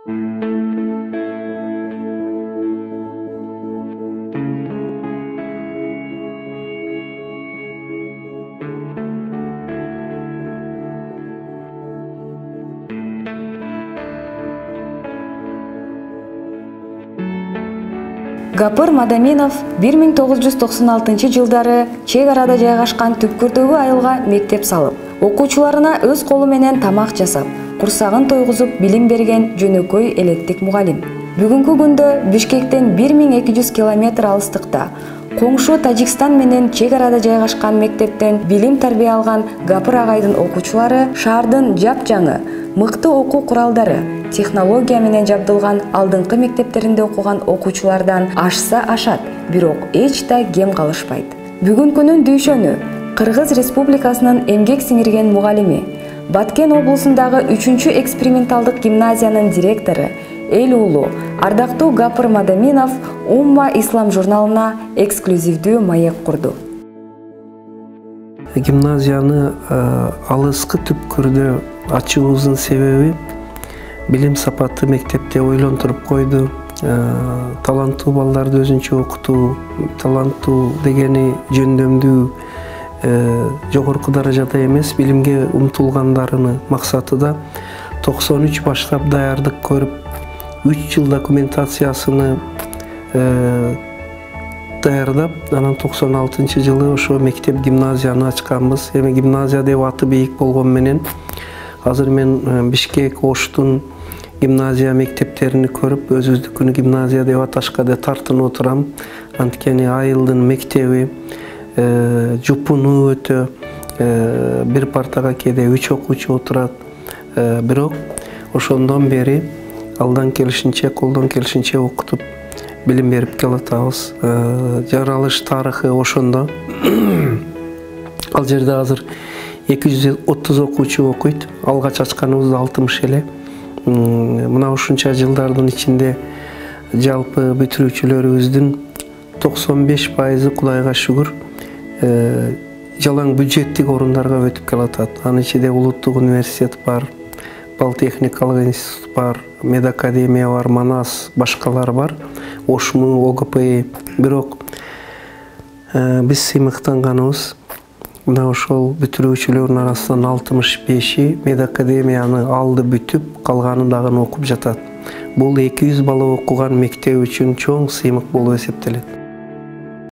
Гапыр Мадаминов 1996 жылдары чек арада жайгашкан түпкүрдөгү айылга мектеп салып, окуучуларына өз колу менен тамак жасап, курсагын тойгузуп билим берген жөнөкөй элеттик мугалим. Бүгүнкү күндө Бишкектен 1200 километр алыстыкта коңшу Тажикстан менен чек арада жайгашкан мектептен билим тарбия алган Гапыр агайдын окуучулары шаардын жапжаңы, мыкты окуу куралдары, технология менен жабдылган алдыңкы мектептеринде окуган окуучулардан ашса ашат, бирок эч да кем калышпайт. Бүгүнкүнүн дүйшөнү Кыргыз Республикасынын эмгек сиңирген мугалими, Баткен облусундагы 3-чү эксперименталдык гимназиянын директору, эл уулу, ардактуу Гапыр Мадаминов Умма Ислам журналына эксклюзивдүү маек курду. Гимназияны алыскы түпкүрдө ачуубуздун себеби билим сапаты мектепте ойлонтуруп койду. Таланттуу балдарды өзүнчө окутуу, таланттуу дегени жөндөмдүү жогорку даражада эмес, билимге умтулгандарын максатыда 93 баштап даярдык көрүп, 3 жыл документациясыны даярдап, анан 96 жылы ошо мектеп гимназияны ачканбыз. Эми гимназия деп аты бийик болгон менен азыр мен Бишкек, Оштун гимназия мектептерини көрүп, өзүбүздүкүн гимназия деп аташка да тартынып отурам. Анткени айылдын мектеби жупуну өтө, бир партага кээде 3 окуучу отурат. Бирок ошондон бери алдан келишинче, колдон келишинче окутуп билим берип келатабыз. Жаралыш тарыхы ошондо. Ал жерде азыр 230 окуучу окуйт. Алгач ачканыбызда 60 эле. Мына ушунча жылдардын ичинде жалпы бүтүрүүчүлөрүбүздүн 95% Кудайга шүгүр жалаң бюджеттик орундарга өтүп келатат. Анын ичинде улуттук университет бар, Политехникалык институт бар, медакадемия бар, Манас, башкалар бар, ОШМУ, ОГПИ. Бирок биз сыймыктанганыбыз мына ошол бүтүрүүчүлөрдүн арасынан 65-и медакадемияны алды бүтүп, калганы дагы окуп жатат. Бул 200 бала окуган мектеп үчүн чоң сыймык болуп эсептелет.